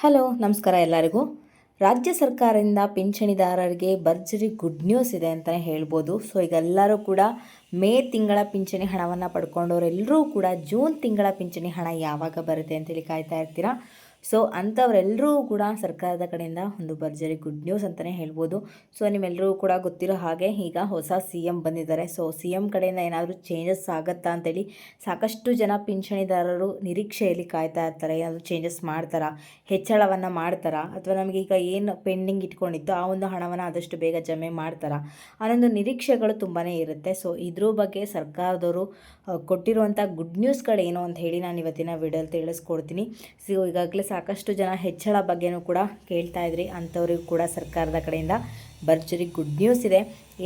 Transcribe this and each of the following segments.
Hello ನಮಸ್ಕಾರ ಎಲ್ಲರಿಗೂ. ರಾಜ್ಯ ಸರ್ಕಾರದಿಂದ ಪಿಂಚಣಿದಾರರಿಗೆ ಭರ್ಜರಿ ಗುಡ್ ನ್ಯೂಸ್ ಇದೆ ಅಂತಲೇ ಹೇಳ್ಬೋದು. ಸೊ ಈಗ ಎಲ್ಲರೂ ಕೂಡ ಮೇ ತಿಂಗಳ ಪಿಂಚಣಿ ಹಣವನ್ನು ಪಡ್ಕೊಂಡವರೆಲ್ಲರೂ ಕೂಡ ಜೂನ್ ತಿಂಗಳ ಪಿಂಚಣಿ ಹಣ ಯಾವಾಗ ಬರುತ್ತೆ ಅಂತೇಳಿ ಕಾಯ್ತಾ ಇರ್ತೀರಾ. ಸೊ ಅಂಥವರೆಲ್ಲರೂ ಕೂಡ ಸರ್ಕಾರದ ಕಡೆಯಿಂದ ಒಂದು ಭರ್ಜರಿ ಗುಡ್ ನ್ಯೂಸ್ ಅಂತಲೇ ಹೇಳ್ಬೋದು. ಸೊ ನಿಮ್ಮೆಲ್ಲರೂ ಕೂಡ ಗೊತ್ತಿರೋ ಹಾಗೆ ಈಗ ಹೊಸ CM ಬಂದಿದ್ದಾರೆ. ಸೊ CM ಕಡೆಯಿಂದ ಏನಾದರೂ ಚೇಂಜಸ್ ಆಗುತ್ತಾ ಅಂತೇಳಿ ಸಾಕಷ್ಟು ಜನ ಪಿಂಚಣಿದಾರರು ನಿರೀಕ್ಷೆಯಲ್ಲಿ ಕಾಯ್ತಾ ಇರ್ತಾರೆ. ಏನಾದರೂ ಚೇಂಜಸ್ ಮಾಡ್ತಾರಾ, ಹೆಚ್ಚಳವನ್ನು ಮಾಡ್ತಾರಾ, ಅಥವಾ ನಮಗೆ ಈಗ ಏನು ಪೆಂಡಿಂಗ್ ಇಟ್ಕೊಂಡಿತ್ತು ಆ ಒಂದು ಹಣವನ್ನು ಆದಷ್ಟು ಬೇಗ ಜಮೆ ಮಾಡ್ತಾರಾ ಅನ್ನೊಂದು ನಿರೀಕ್ಷೆಗಳು ತುಂಬಾ ಇರುತ್ತೆ. ಸೊ ಇದ್ರ ಬಗ್ಗೆ ಸರ್ಕಾರದವರು ಕೊಟ್ಟಿರುವಂಥ ಗುಡ್ ನ್ಯೂಸ್ಗಳೇನು ಅಂತ ಹೇಳಿ ನಾನು ಇವತ್ತಿನ ವಿಡಿಯೋಲಿ ತಿಳಿಸ್ಕೊಡ್ತೀನಿ. ಸೊ ಈಗಾಗಲೇ ಸಾಕಷ್ಟು ಜನ ಹೆಚ್ಚಳ ಬಗ್ಗೆನೂ ಕೂಡ ಕೇಳ್ತಾ ಇದ್ರಿ. ಅಂಥವ್ರಿಗೂ ಕೂಡ ಸರ್ಕಾರದ ಕಡೆಯಿಂದ ಭರ್ಜರಿ ಗುಡ್ ನ್ಯೂಸ್ ಇದೆ.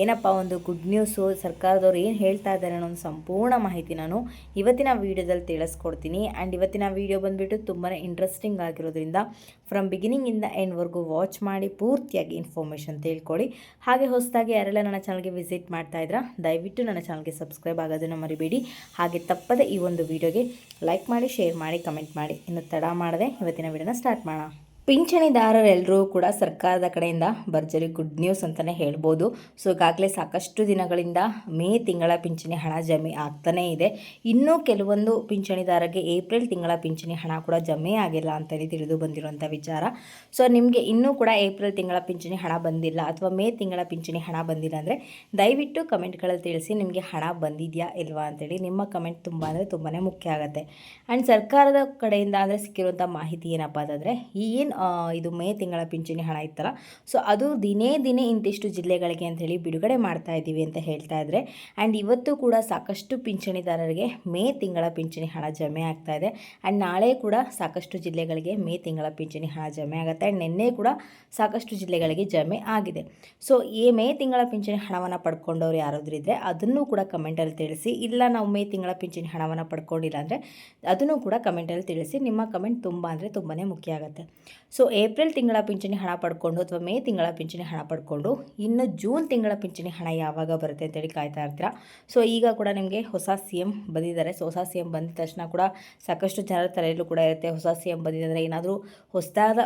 ಏನಪ್ಪ ಒಂದು ಗುಡ್ ನ್ಯೂಸು, ಸರ್ಕಾರದವ್ರು ಏನು ಹೇಳ್ತಾ ಇದ್ದಾರೆ ಅನ್ನೋ ಒಂದು ಸಂಪೂರ್ಣ ಮಾಹಿತಿ ನಾನು ಇವತ್ತಿನ ವೀಡಿಯೋದಲ್ಲಿ ತಿಳಿಸ್ಕೊಡ್ತೀನಿ. ಆ್ಯಂಡ್ ಇವತ್ತಿನ ವೀಡಿಯೋ ಬಂದುಬಿಟ್ಟು ತುಂಬಾ ಇಂಟ್ರೆಸ್ಟಿಂಗ್ ಆಗಿರೋದ್ರಿಂದ ಫ್ರಮ್ ಬಿಗಿನಿಂಗಿಂದ ಎಂಡ್ವರೆಗೂ ವಾಚ್ ಮಾಡಿ ಪೂರ್ತಿಯಾಗಿ ಇನ್ಫಾರ್ಮೇಷನ್ ತಿಳ್ಕೊಳ್ಳಿ. ಹಾಗೆ ಹೊಸದಾಗಿ ಯಾರೆಲ್ಲ ನನ್ನ ಚಾನಲ್ಗೆ ವಿಸಿಟ್ ಮಾಡ್ತಾ ಇದ್ರಾ ದಯವಿಟ್ಟು ನನ್ನ ಚಾನಲ್ಗೆ ಸಬ್ಸ್ಕ್ರೈಬ್ ಆಗೋದನ್ನು ಮರಿಬೇಡಿ. ಹಾಗೆ ತಪ್ಪದೆ ಈ ಒಂದು ವೀಡಿಯೋಗೆ ಲೈಕ್ ಮಾಡಿ, ಶೇರ್ ಮಾಡಿ, ಕಮೆಂಟ್ ಮಾಡಿ. ಇನ್ನು ತಡ ಮಾಡದೆ ಇವತ್ತಿನ ವೀಡಿಯೋನ ಸ್ಟಾರ್ಟ್ ಮಾಡೋಣ. ಪಿಂಚಣಿದಾರರೆಲ್ಲರೂ ಕೂಡ ಸರ್ಕಾರದ ಕಡೆಯಿಂದ ಭರ್ಜರಿ ಗುಡ್ ನ್ಯೂಸ್ ಅಂತಲೇ ಹೇಳ್ಬೋದು. ಸೊ ಈಗಾಗಲೇ ಸಾಕಷ್ಟು ದಿನಗಳಿಂದ ಮೇ ತಿಂಗಳ ಪಿಂಚಣಿ ಹಣ ಜಮೆ ಆಗ್ತಾನೇ ಇದೆ. ಇನ್ನೂ ಕೆಲವೊಂದು ಪಿಂಚಣಿದಾರರಿಗೆ ಏಪ್ರಿಲ್ ತಿಂಗಳ ಪಿಂಚಣಿ ಹಣ ಕೂಡ ಜಮೆ ಆಗಿಲ್ಲ ಅಂತೇಳಿ ತಿಳಿದು ಬಂದಿರುವಂಥ ವಿಚಾರ. ಸೊ ನಿಮಗೆ ಇನ್ನೂ ಕೂಡ ಏಪ್ರಿಲ್ ತಿಂಗಳ ಪಿಂಚಣಿ ಹಣ ಬಂದಿಲ್ಲ ಅಥವಾ ಮೇ ತಿಂಗಳ ಪಿಂಚಣಿ ಹಣ ಬಂದಿಲ್ಲ ಅಂದರೆ ದಯವಿಟ್ಟು ಕಮೆಂಟ್ಗಳಲ್ಲಿ ತಿಳಿಸಿ ನಿಮಗೆ ಹಣ ಬಂದಿದೆಯಾ ಇಲ್ವಾ ಅಂತೇಳಿ. ನಿಮ್ಮ ಕಮೆಂಟ್ ತುಂಬಾ ಮುಖ್ಯ ಆಗುತ್ತೆ. ಆ್ಯಂಡ್ ಸರ್ಕಾರದ ಕಡೆಯಿಂದ ಅಂದರೆ ಸಿಕ್ಕಿರುವಂಥ ಮಾಹಿತಿ ಏನಪ್ಪ ಅಂತಂದರೆ ಏನು ಇದು ಮೇ ತಿಂಗಳ ಪಿಂಚಣಿ ಹಣ ಇತ್ತಲ್ಲ, ಸೊ ಅದು ದಿನೇ ಇಂತಿಷ್ಟು ಜಿಲ್ಲೆಗಳಿಗೆ ಅಂಥೇಳಿ ಬಿಡುಗಡೆ ಮಾಡ್ತಾ ಇದ್ದೀವಿ ಅಂತ ಹೇಳ್ತಾ ಇದ್ದಾರೆ. ಆ್ಯಂಡ್ ಇವತ್ತು ಕೂಡ ಸಾಕಷ್ಟು ಪಿಂಚಣಿದಾರರಿಗೆ ಮೇ ತಿಂಗಳ ಪಿಂಚಣಿ ಹಣ ಜಮೆ ಆಗ್ತಾ ಇದೆ. ಆ್ಯಂಡ್ ನಾಳೆ ಕೂಡ ಸಾಕಷ್ಟು ಜಿಲ್ಲೆಗಳಿಗೆ ಮೇ ತಿಂಗಳ ಪಿಂಚಣಿ ಹಣ ಜಮೆ ಆಗುತ್ತೆ. ಆ್ಯಂಡ್ ನಿನ್ನೆ ಕೂಡ ಸಾಕಷ್ಟು ಜಿಲ್ಲೆಗಳಿಗೆ ಜಮೆ ಆಗಿದೆ. ಸೊ ಈ ಮೇ ತಿಂಗಳ ಪಿಂಚಣಿ ಹಣವನ್ನು ಪಡ್ಕೊಂಡವ್ರು ಯಾರಾದರೂ ಇದ್ದರೆ ಅದನ್ನು ಕೂಡ ಕಮೆಂಟಲ್ಲಿ ತಿಳಿಸಿ. ಇಲ್ಲ ನಾವು ಮೇ ತಿಂಗಳ ಪಿಂಚಣಿ ಹಣವನ್ನು ಪಡ್ಕೊಂಡಿಲ್ಲ ಅಂದರೆ ಅದನ್ನು ಕೂಡ ಕಮೆಂಟಲ್ಲಿ ತಿಳಿಸಿ. ನಿಮ್ಮ ಕಮೆಂಟ್ ತುಂಬಾ ಮುಖ್ಯ ಆಗುತ್ತೆ. ಸೊ ಏಪ್ರಿಲ್ ತಿಂಗಳ ಪಿಂಚಣಿ ಹಣ ಪಡ್ಕೊಂಡು ಅಥವಾ ಮೇ ತಿಂಗಳ ಪಿಂಚಣಿ ಹಣ ಪಡ್ಕೊಂಡು ಇನ್ನು ಜೂನ್ ತಿಂಗಳ ಪಿಂಚಣಿ ಹಣ ಯಾವಾಗ ಬರುತ್ತೆ ಅಂತೇಳಿ ಕಾಯ್ತಾ ಇರ್ತೀರಾ. ಸೊ ಈಗ ಕೂಡ ನಿಮಗೆ ಹೊಸ CM ಬಂದಿದ್ದಾರೆ. ಸೊ ಹೊಸ CM ಬಂದಿದ ತಕ್ಷಣ ಕೂಡ ಸಾಕಷ್ಟು ಜನರ ತಲೆಯಲ್ಲೂ ಕೂಡ ಇರುತ್ತೆ, ಹೊಸ CM ಬಂದಿದೆ ಏನಾದರೂ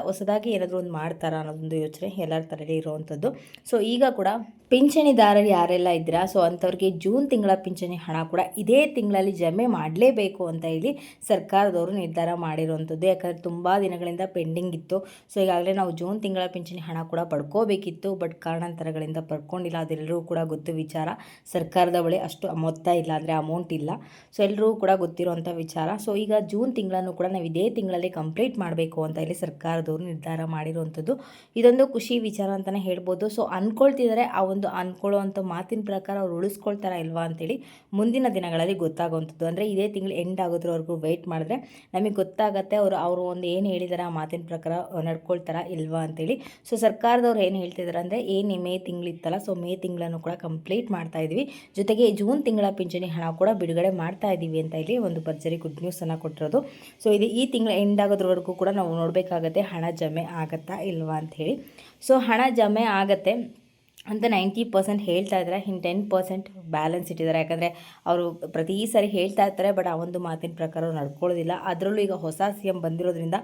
ಹೊಸದಾಗಿ ಏನಾದರೂ ಒಂದು ಮಾಡ್ತಾರಾ ಅನ್ನೋದೊಂದು ಯೋಚನೆ ಎಲ್ಲರ ತಲೆಯಲ್ಲಿ ಇರುವಂಥದ್ದು. ಸೊ ಈಗ ಕೂಡ ಪಿಂಚಣಿದಾರರು ಯಾರೆಲ್ಲ ಇದ್ದೀರಾ ಸೊ ಅಂಥವ್ರಿಗೆ ಜೂನ್ ತಿಂಗಳ ಪಿಂಚಣಿ ಹಣ ಕೂಡ ಇದೇ ತಿಂಗಳಲ್ಲಿ ಜಮೆ ಮಾಡಲೇಬೇಕು ಅಂತ ಹೇಳಿ ಸರ್ಕಾರದವರು ನಿರ್ಧಾರ ಮಾಡಿರುವಂಥದ್ದು. ಯಾಕಂದರೆ ತುಂಬ ದಿನಗಳಿಂದ ಪೆಂಡಿಂಗ್ ಇತ್ತು. ಸೊ ಈಗಾಗಲೇ ನಾವು ಜೂನ್ ತಿಂಗಳ ಪಿಂಚಣಿ ಹಣ ಕೂಡ ಪಡ್ಕೋಬೇಕಿತ್ತು, ಬಟ್ ಕಾರಣಾಂತರಗಳಿಂದ ಪಡ್ಕೊಂಡಿಲ್ಲ. ಅದೆಲ್ಲರೂ ಕೂಡ ಗೊತ್ತು ವಿಚಾರ. ಸರ್ಕಾರದ ಬಳಿ ಅಷ್ಟು ಮೊತ್ತ ಇಲ್ಲ, ಅಂದರೆ ಅಮೌಂಟ್ ಇಲ್ಲ. ಸೊ ಎಲ್ಲರೂ ಕೂಡ ಗೊತ್ತಿರುವಂಥ ವಿಚಾರ. ಸೊ ಈಗ ಜೂನ್ ತಿಂಗಳನ್ನು ಕೂಡ ನಾವು ಇದೇ ತಿಂಗಳಲ್ಲಿ ಕಂಪ್ಲೀಟ್ ಮಾಡಬೇಕು ಅಂತ ಹೇಳಿ ಸರ್ಕಾರದವರು ನಿರ್ಧಾರ ಮಾಡಿರುವಂಥದ್ದು. ಇದೊಂದು ಖುಷಿ ವಿಚಾರ ಅಂತಲೇ ಹೇಳ್ಬೋದು. ಸೊ ಅಂದ್ಕೊಳ್ತಿದ್ದಾರೆ, ಆ ಒಂದು ಅಂದ್ಕೊಳ್ಳುವಂಥ ಮಾತಿನ ಪ್ರಕಾರ ಅವ್ರು ಉಳಿಸ್ಕೊಳ್ತಾರಾ ಇಲ್ವಾ ಅಂತೇಳಿ ಮುಂದಿನ ದಿನಗಳಲ್ಲಿ ಗೊತ್ತಾಗುವಂಥದ್ದು. ಅಂದರೆ ಇದೇ ತಿಂಗಳು ಎಂಡ್ ಆಗೋದ್ರವರೆಗೂ ವೆಯ್ಟ್ ಮಾಡಿದ್ರೆ ನಮಗೆ ಗೊತ್ತಾಗತ್ತೆ ಅವರು ಒಂದು ಏನು ಹೇಳಿದ್ದಾರೆ ಆ ಮಾತಿನ ಪ್ರಕಾರ ನಡ್ಕೊಳ್ತಾರಾ ಇಲ್ವಾ ಅಂತೇಳಿ. ಸೊ ಸರ್ಕಾರದವ್ರು ಏನು ಹೇಳ್ತಿದ್ದಾರೆ ಅಂದರೆ ಏನು ಮೇ ತಿಂಗಳಿತ್ತಲ್ಲ, ಸೊ ಮೇ ತಿಂಗಳನ್ನು ಕೂಡ ಕಂಪ್ಲೀಟ್ ಮಾಡ್ತಾ ಇದ್ವಿ, ಜೊತೆಗೆ ಜೂನ್ ತಿಂಗಳ ಪಿಂಚಣಿ ಹಣ ಕೂಡ ಬಿಡುಗಡೆ ಮಾಡ್ತಾ ಇದ್ದೀವಿ ಅಂತ ಇಲ್ಲಿ ಒಂದು ಭರ್ಜರಿ ಗುಡ್ ನ್ಯೂಸನ್ನು ಕೊಟ್ಟಿರೋದು. ಸೊ ಇದು ಈ ತಿಂಗಳ ಎಂಡ್ ಆಗೋದ್ರವರೆಗೂ ಕೂಡ ನಾವು ನೋಡಬೇಕಾಗತ್ತೆ ಹಣ ಜಮೆ ಆಗುತ್ತಾ ಇಲ್ವಾ ಅಂತ ಹೇಳಿ. ಸೊ ಹಣ ಜಮೆ ಆಗತ್ತೆ ಅಂತ 90% ಹೇಳ್ತಾ ಇದ್ದಾರೆ. ಇನ್ನು 10% ಬ್ಯಾಲೆನ್ಸ್ ಇಟ್ಟಿದ್ದಾರೆ. ಯಾಕಂದರೆ ಅವರು ಪ್ರತಿ ಸಾರಿ ಹೇಳ್ತಾ ಇರ್ತಾರೆ, ಬಟ್ ಆ ಒಂದು ಮಾತಿನ ಪ್ರಕಾರ ಅವ್ರು ನಡ್ಕೊಳ್ಳೋದಿಲ್ಲ. ಅದರಲ್ಲೂ ಈಗ ಹೊಸ CM ಬಂದಿರೋದ್ರಿಂದ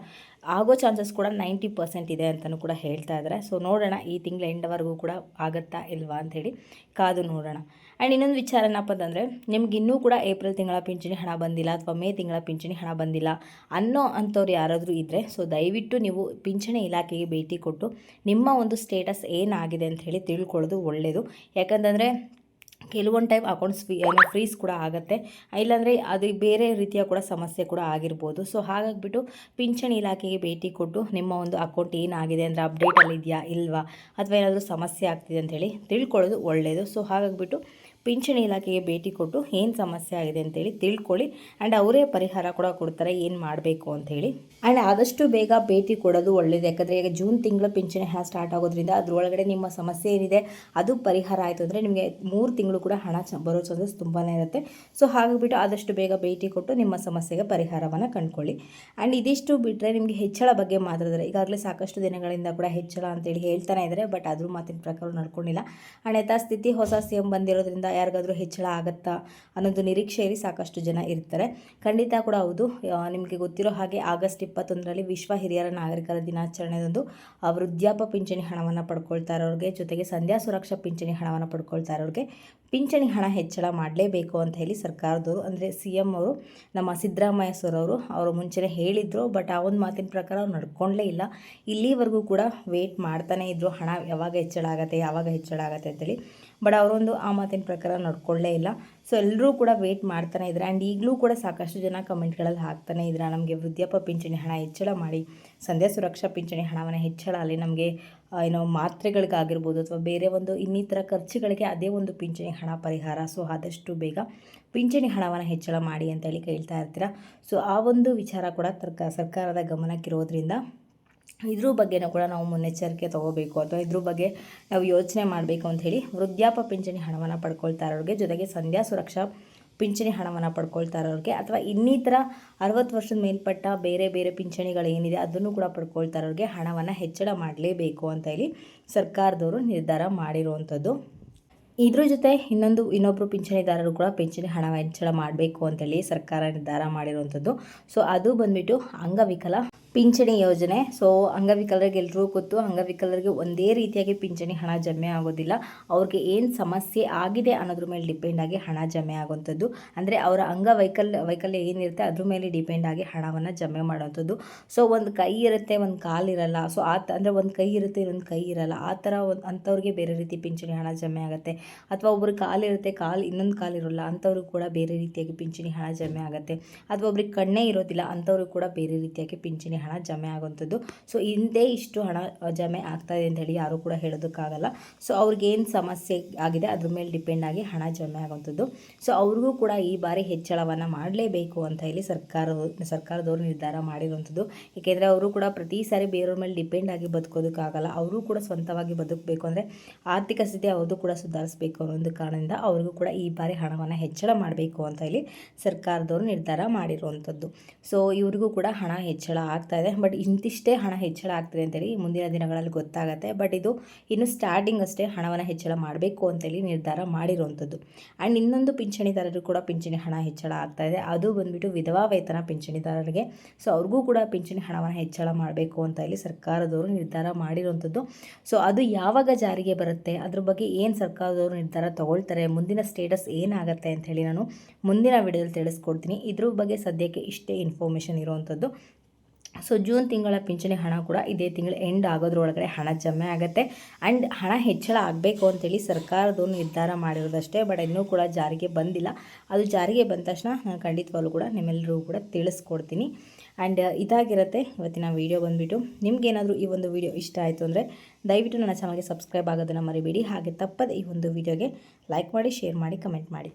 ಆಗೋ ಚಾನ್ಸಸ್ ಕೂಡ 90% ಇದೆ ಅಂತಲೂ ಕೂಡ ಹೇಳ್ತಾ ಇದ್ದಾರೆ. ಸೊ ನೋಡೋಣ ಈ ತಿಂಗಳ ಎಂಡ್ವರೆಗೂ ಕೂಡ ಆಗುತ್ತಾ ಇಲ್ವಾ ಅಂಥೇಳಿ ಕಾದು ನೋಡೋಣ. ಆ್ಯಂಡ್ ಇನ್ನೊಂದು ವಿಚಾರ ಏನಪ್ಪ ಅಂತಂದರೆ ನಿಮ್ಗೆ ಇನ್ನೂ ಕೂಡ ಏಪ್ರಿಲ್ ತಿಂಗಳ ಪಿಂಚಣಿ ಹಣ ಬಂದಿಲ್ಲ ಅಥವಾ ಮೇ ತಿಂಗಳ ಪಿಂಚಣಿ ಹಣ ಬಂದಿಲ್ಲ ಅಂಥವ್ರು ಯಾರಾದರೂ ಇದ್ದರೆ ಸೊ ದಯವಿಟ್ಟು ನೀವು ಪಿಂಚಣಿ ಇಲಾಖೆಗೆ ಭೇಟಿ ಕೊಟ್ಟು ನಿಮ್ಮ ಒಂದು ಸ್ಟೇಟಸ್ ಏನಾಗಿದೆ ಅಂತ ಹೇಳಿ ತಿಳ್ಕೊಳ್ಳೋದು ಒಳ್ಳೆಯದು. ಯಾಕಂತಂದರೆ ಕೆಲವೊಂದು ಟೈಮ್ ಅಕೌಂಟ್ಸ್ ಫ್ರೀಸ್ ಕೂಡ ಆಗುತ್ತೆ, ಇಲ್ಲಾಂದರೆ ಅದು ಬೇರೆ ರೀತಿಯ ಕೂಡ ಸಮಸ್ಯೆ ಕೂಡ ಆಗಿರ್ಬೋದು. ಸೊ ಹಾಗಾಗಿಬಿಟ್ಟು ಪಿಂಚಣಿ ಇಲಾಖೆಗೆ ಭೇಟಿ ಕೊಟ್ಟು ನಿಮ್ಮ ಒಂದು ಅಕೌಂಟ್ ಏನಾಗಿದೆ ಅಂದರೆ ಅಪ್ಡೇಟಲ್ಲಿ ಇದೆಯಾ ಇಲ್ವಾ ಅಥವಾ ಏನಾದರೂ ಸಮಸ್ಯೆ ಆಗ್ತಿದೆ ಅಂಥೇಳಿ ತಿಳ್ಕೊಳ್ಳೋದು ಒಳ್ಳೆಯದು. ಸೊ ಹಾಗಾಗಿಬಿಟ್ಟು ಪಿಂಚಣಿ ಇಲಾಖೆಗೆ ಭೇಟಿ ಕೊಟ್ಟು ಏನು ಸಮಸ್ಯೆ ಆಗಿದೆ ಅಂತೇಳಿ ತಿಳ್ಕೊಳ್ಳಿ. ಆ್ಯಂಡ್ ಅವರೇ ಪರಿಹಾರ ಕೂಡ ಕೊಡ್ತಾರೆ ಏನು ಮಾಡಬೇಕು ಅಂಥೇಳಿ. ಆ್ಯಂಡ್ ಆದಷ್ಟು ಬೇಗ ಭೇಟಿ ಕೊಡೋದು ಒಳ್ಳೆಯದು. ಯಾಕಂದರೆ ಈಗ ಜೂನ್ ತಿಂಗಳ ಪಿಂಚಣಿ ಹಣ ಸ್ಟಾರ್ಟ್ ಆಗೋದ್ರಿಂದ ಅದರೊಳಗಡೆ ನಿಮ್ಮ ಸಮಸ್ಯೆ ಏನಿದೆ ಅದು ಪರಿಹಾರ ಆಯಿತು ಅಂದರೆ ನಿಮಗೆ 3 ತಿಂಗಳು ಕೂಡ ಹಣ ಬರೋ ಚಾನ್ಸಸ್ ತುಂಬಾ ಇರುತ್ತೆ. ಸೊ ಹಾಗಾಗಿಬಿಟ್ಟು ಆದಷ್ಟು ಬೇಗ ಭೇಟಿ ಕೊಟ್ಟು ನಿಮ್ಮ ಸಮಸ್ಯೆಗೆ ಪರಿಹಾರವನ್ನು ಕಂಡುಕೊಳ್ಳಿ. ಆ್ಯಂಡ್ ಇದಿಷ್ಟು ಬಿಟ್ಟರೆ ನಿಮಗೆ ಹೆಚ್ಚಳ ಬಗ್ಗೆ ಮಾತಾಡಿದ್ರೆ ಈಗಾಗಲೇ ಸಾಕಷ್ಟು ದಿನಗಳಿಂದ ಕೂಡ ಹೆಚ್ಚಳ ಅಂತೇಳಿ ಹೇಳ್ತಾನೆ ಇದ್ದಾರೆ, ಬಟ್ ಅದ್ರ ಮಾತಿನ ಪ್ರಕಾರ ನಡ್ಕೊಂಡಿಲ್ಲ. ಆ್ಯಂಡ್ ಯಥಾಸ್ಥಿತಿ ಹೊಸ CM ಬಂದಿರೋದ್ರಿಂದ ಯಾರಿಗಾದರೂ ಹೆಚ್ಚಳ ಆಗುತ್ತಾ ಅನ್ನೋದು ನಿರೀಕ್ಷೆಯಲ್ಲಿ ಸಾಕಷ್ಟು ಜನ ಇರ್ತಾರೆ. ಖಂಡಿತ ಕೂಡ ಹೌದು. ನಿಮಗೆ ಗೊತ್ತಿರೋ ಹಾಗೆ ಆಗಸ್ಟ್ 21ರಲ್ಲಿ ವಿಶ್ವ ಹಿರಿಯರ ನಾಗರಿಕರ ದಿನಾಚರಣೆದಂದು ವೃದ್ಧಾಪ್ಯ ಪಿಂಚಣಿ ಹಣವನ್ನು ಪಡ್ಕೊಳ್ತಾ ಇರೋರಿಗೆ, ಜೊತೆಗೆ ಸಂಧ್ಯಾ ಸುರಕ್ಷಾ ಪಿಂಚಣಿ ಹಣವನ್ನು ಪಡ್ಕೊಳ್ತಾ ಇರೋರಿಗೆ ಪಿಂಚಣಿ ಹಣ ಹೆಚ್ಚಳ ಮಾಡಲೇಬೇಕು ಅಂತ ಹೇಳಿ ಸರ್ಕಾರದವರು ಅಂದರೆ CM ಅವರು ನಮ್ಮ ಸಿದ್ದರಾಮಯ್ಯ ಸರ್ ಅವರು ಮುಂಚೆನೇ ಹೇಳಿದರು. ಬಟ್ ಆ ಒಂದು ಮಾತಿನ ಪ್ರಕಾರ ಅವ್ರು ನಡ್ಕೊಂಡಲೇ ಇಲ್ಲ. ಇಲ್ಲಿವರೆಗೂ ಕೂಡ ವೇಟ್ ಮಾಡ್ತಾನೇ ಇದ್ದರು, ಹಣ ಯಾವಾಗ ಹೆಚ್ಚಳ ಆಗುತ್ತೆ ಅಂತೇಳಿ. ಬಟ್ ಅವರೊಂದು ಆ ಮಾತಿನ ಪ್ರಕಾರ ನಡ್ಕೊಳ್ಳೇ ಇಲ್ಲ. ಸೊ ಎಲ್ಲರೂ ಕೂಡ ವೇಟ್ ಮಾಡ್ತಾನೆ ಇದ್ದಾರೆ. ಆ್ಯಂಡ್ ಈಗಲೂ ಕೂಡ ಸಾಕಷ್ಟು ಜನ ಕಮೆಂಟ್ಗಳಲ್ಲಿ ಹಾಕ್ತಾನೆ ಇದ್ದಾರೆ, ನಮಗೆ ವೃದ್ಧಾಪ್ಯ ಪಿಂಚಣಿ ಹಣ ಹೆಚ್ಚಳ ಮಾಡಿ, ಸಂಧ್ಯಾ ಸುರಕ್ಷಾ ಪಿಂಚಣಿ ಹಣವನ್ನು ಹೆಚ್ಚಳ ಅಲ್ಲಿ, ನಮಗೆ ಮಾತ್ರೆಗಳಿಗಾಗಿರ್ಬೋದು ಅಥವಾ ಬೇರೆ ಒಂದು ಇನ್ನಿತರ ಖರ್ಚುಗಳಿಗೆ ಅದೇ ಒಂದು ಪಿಂಚಣಿ ಹಣ ಪರಿಹಾರ. ಸೊ ಆದಷ್ಟು ಬೇಗ ಪಿಂಚಣಿ ಹಣವನ್ನು ಹೆಚ್ಚಳ ಮಾಡಿ ಅಂತೇಳಿ ಕೇಳ್ತಾ ಇರ್ತೀರ. ಸೊ ಆ ಒಂದು ವಿಚಾರ ಕೂಡ ಸರ್ಕಾರದ ಗಮನಕ್ಕಿರೋದ್ರಿಂದ ಇದ್ರ ಬಗ್ಗೆನೂ ಕೂಡ ನಾವು ಮುನ್ನೆಚ್ಚರಿಕೆ ತೊಗೋಬೇಕು ಅಥವಾ ಇದ್ರ ಬಗ್ಗೆ ನಾವು ಯೋಚನೆ ಮಾಡಬೇಕು ಅಂತ ಹೇಳಿ ವೃದ್ಧಾಪ್ಯ ಪಿಂಚಣಿ ಹಣವನ್ನು ಪಡ್ಕೊಳ್ತಾ ಇರೋರಿಗೆ, ಜೊತೆಗೆ ಸಂಧ್ಯಾ ಸುರಕ್ಷಾ ಪಿಂಚಣಿ ಹಣವನ್ನು ಪಡ್ಕೊಳ್ತಾ ಇರೋರಿಗೆ ಅಥವಾ ಇನ್ನಿತರ 60 ವರ್ಷದ ಮೇಲ್ಪಟ್ಟ ಬೇರೆ ಬೇರೆ ಪಿಂಚಣಿಗಳೇನಿದೆ ಅದನ್ನು ಕೂಡ ಪಡ್ಕೊಳ್ತಾ ಇರೋರಿಗೆ ಹಣವನ್ನು ಹೆಚ್ಚಳ ಮಾಡಲೇಬೇಕು ಅಂತ ಹೇಳಿ ಸರ್ಕಾರದವರು ನಿರ್ಧಾರ ಮಾಡಿರುವಂಥದ್ದು. ಇದ್ರ ಜೊತೆ ಇನ್ನೊಬ್ಬರು ಪಿಂಚಣಿದಾರರು ಕೂಡ ಪಿಂಚಣಿ ಹಣ ಹೆಚ್ಚಳ ಮಾಡಬೇಕು ಅಂತೇಳಿ ಸರ್ಕಾರ ನಿರ್ಧಾರ ಮಾಡಿರುವಂಥದ್ದು. ಸೊ ಅದು ಬಂದುಬಿಟ್ಟು ಅಂಗವಿಕಲ ಪಿಂಚಣಿ ಯೋಜನೆ. ಸೊ ಅಂಗವಿಕಲರಿಗೆ ಎಲ್ಲರೂ ಗೊತ್ತು, ಅಂಗವಿಕಲರಿಗೆ ಒಂದೇ ರೀತಿಯಾಗಿ ಪಿಂಚಣಿ ಹಣ ಜಮೆ ಆಗೋದಿಲ್ಲ. ಅವ್ರಿಗೆ ಏನು ಸಮಸ್ಯೆ ಆಗಿದೆ ಅನ್ನೋದ್ರ ಮೇಲೆ ಡಿಪೆಂಡ್ ಆಗಿ ಹಣ ಜಮೆ ಆಗುವಂಥದ್ದು. ಅಂದರೆ ಅವರ ವೈಕಲ್ಯ ಏನಿರುತ್ತೆ ಅದ್ರ ಮೇಲೆ ಡಿಪೆಂಡ್ ಆಗಿ ಹಣವನ್ನು ಜಮೆ ಮಾಡೋವಂಥದ್ದು. ಸೊ ಒಂದು ಕೈ ಇರುತ್ತೆ, ಒಂದು ಕಾಲು ಇರಲ್ಲ. ಸೊ ಅಂದರೆ ಒಂದು ಕೈ ಇರುತ್ತೆ, ಇನ್ನೊಂದು ಕೈ ಇರಲ್ಲ. ಆ ಥರ ಅಂಥವ್ರಿಗೆ ಬೇರೆ ರೀತಿ ಪಿಂಚಣಿ ಹಣ ಜಮೆ ಆಗುತ್ತೆ. ಅಥವಾ ಒಬ್ರಿಗೆ ಕಾಲಿರುತ್ತೆ, ಇನ್ನೊಂದು ಕಾಲು ಇರೋಲ್ಲ, ಅಂಥವ್ರಿಗೆ ಕೂಡ ಬೇರೆ ರೀತಿಯಾಗಿ ಪಿಂಚಣಿ ಹಣ ಜಮೆ ಆಗುತ್ತೆ. ಅಥವಾ ಒಬ್ರಿಗೆ ಕಣ್ಣೇ ಇರೋದಿಲ್ಲ, ಅಂಥವ್ರಿಗೆ ಕೂಡ ಬೇರೆ ರೀತಿಯಾಗಿ ಪಿಂಚಣಿ ಹಣ ಜಮೆ ಆಗುವಂಥದ್ದು. ಸೊ ಹಿಂದೆ ಇಷ್ಟು ಹಣ ಜಮೆ ಆಗ್ತಾ ಇದೆ ಅಂತ ಹೇಳಿ ಯಾರೂ ಕೂಡ ಹೇಳೋದಕ್ಕಾಗಲ್ಲ. ಸೊ ಅವ್ರಿಗೇನು ಸಮಸ್ಯೆ ಆಗಿದೆ ಅದ್ರ ಮೇಲೆ ಡಿಪೆಂಡ್ ಆಗಿ ಹಣ ಜಮೆ ಆಗುವಂಥದ್ದು. ಸೊ ಅವ್ರಿಗೂ ಕೂಡ ಈ ಬಾರಿ ಹೆಚ್ಚಳವನ್ನು ಮಾಡಲೇಬೇಕು ಅಂತ ಹೇಳಿ ಸರ್ಕಾರದವರು ನಿರ್ಧಾರ ಮಾಡಿರುವಂಥದ್ದು. ಏಕೆಂದರೆ ಅವರು ಕೂಡ ಪ್ರತಿ ಸಾರಿ ಬೇರೆಯವ್ರ ಮೇಲೆ ಡಿಪೆಂಡ್ ಆಗಿ ಬದುಕೋದಕ್ಕಾಗಲ್ಲ. ಅವರು ಕೂಡ ಸ್ವಂತವಾಗಿ ಬದುಕಬೇಕು ಅಂದರೆ ಆರ್ಥಿಕ ಸ್ಥಿತಿ ಅವ್ರದ್ದು ಕೂಡ ಸುಧಾರಿಸಬೇಕು ಅನ್ನೋ ಒಂದು ಕಾರಣದಿಂದ ಅವ್ರಿಗೂ ಕೂಡ ಈ ಬಾರಿ ಹಣವನ್ನು ಹೆಚ್ಚಳ ಮಾಡಬೇಕು ಅಂತ ಹೇಳಿ ಸರ್ಕಾರದವರು ನಿರ್ಧಾರ ಮಾಡಿರುವಂಥದ್ದು. ಸೊ ಇವ್ರಿಗೂ ಕೂಡ ಹಣ ಹೆಚ್ಚಳ ಆಗ್ತಾ ಇದೆ. ಬಟ್ ಇಂತಿಷ್ಟೇ ಹಣ ಹೆಚ್ಚಳ ಆಗ್ತದೆ ಅಂತೇಳಿ ಮುಂದಿನ ದಿನಗಳಲ್ಲಿ ಗೊತ್ತಾಗುತ್ತೆ. ಬಟ್ ಇದು ಇನ್ನು ಸ್ಟಾರ್ಟಿಂಗ್ ಅಷ್ಟೇ, ಹಣವನ್ನು ಹೆಚ್ಚಳ ಮಾಡಬೇಕು ಅಂತೇಳಿ ನಿರ್ಧಾರ ಮಾಡಿರುವಂಥದ್ದು. ಆ್ಯಂಡ್ ಇನ್ನೊಂದು ಪಿಂಚಣಿದಾರರು ಕೂಡ ಪಿಂಚಣಿ ಹಣ ಹೆಚ್ಚಳ ಆಗ್ತಾ ಇದೆ. ಅದು ಬಂದುಬಿಟ್ಟು ವಿಧವಾ ವೇತನ ಪಿಂಚಣಿದಾರರಿಗೆ. ಸೊ ಅವ್ರಿಗೂ ಕೂಡ ಪಿಂಚಣಿ ಹಣವನ್ನು ಹೆಚ್ಚಳ ಮಾಡಬೇಕು ಅಂತ ಹೇಳಿ ಸರ್ಕಾರದವರು ನಿರ್ಧಾರ ಮಾಡಿರುವಂಥದ್ದು. ಸೊ ಅದು ಯಾವಾಗ ಜಾರಿಗೆ ಬರುತ್ತೆ, ಅದ್ರ ಬಗ್ಗೆ ಏನು ಸರ್ಕಾರದವರು ನಿರ್ಧಾರ ತಗೊಳ್ತಾರೆ, ಮುಂದಿನ ಸ್ಟೇಟಸ್ ಏನಾಗುತ್ತೆ ಅಂಥೇಳಿ ನಾನು ಮುಂದಿನ ವಿಡಿಯೋದಲ್ಲಿ ತಿಳಿಸ್ಕೊಡ್ತೀನಿ. ಇದ್ರ ಬಗ್ಗೆ ಸದ್ಯಕ್ಕೆ ಇಷ್ಟೇ ಇನ್ಫಾರ್ಮೇಷನ್ ಇರುವಂಥದ್ದು. ಸೊ ಜೂನ್ ತಿಂಗಳ ಪಿಂಚಣಿ ಹಣ ಕೂಡ ಇದೇ ತಿಂಗಳು ಎಂಡ್ ಆಗೋದ್ರೊಳಗಡೆ ಹಣ ಜಮೆ ಆಗುತ್ತೆ. ಆ್ಯಂಡ್ ಹಣ ಹೆಚ್ಚಳ ಆಗಬೇಕು ಅಂತೇಳಿ ಸರ್ಕಾರದವರು ನಿರ್ಧಾರ ಮಾಡಿರೋದಷ್ಟೇ. ಬಟ್ ಇನ್ನೂ ಕೂಡ ಜಾರಿಗೆ ಬಂದಿಲ್ಲ. ಅದು ಜಾರಿಗೆ ಬಂದ ತಕ್ಷಣ ನಾನು ಖಂಡಿತವಾಗ್ಲೂ ಕೂಡ ನಿಮ್ಮೆಲ್ಲರಿಗೂ ಕೂಡ ತಿಳಿಸ್ಕೊಡ್ತೀನಿ. ಆ್ಯಂಡ್ ಇದಾಗಿರುತ್ತೆ ಇವತ್ತಿನ ವೀಡಿಯೋ ಬಂದುಬಿಟ್ಟು. ನಿಮಗೇನಾದರೂ ಈ ಒಂದು ವೀಡಿಯೋ ಇಷ್ಟ ಆಯಿತು ಅಂದರೆ ದಯವಿಟ್ಟು ನನ್ನ ಚಾನಲ್ಗೆ ಸಬ್ಸ್ಕ್ರೈಬ್ ಆಗೋದನ್ನು ಮರಿಬೇಡಿ. ಹಾಗೆ ತಪ್ಪದೆ ಈ ಒಂದು ವೀಡಿಯೋಗೆ ಲೈಕ್ ಮಾಡಿ, ಶೇರ್ ಮಾಡಿ, ಕಮೆಂಟ್ ಮಾಡಿ.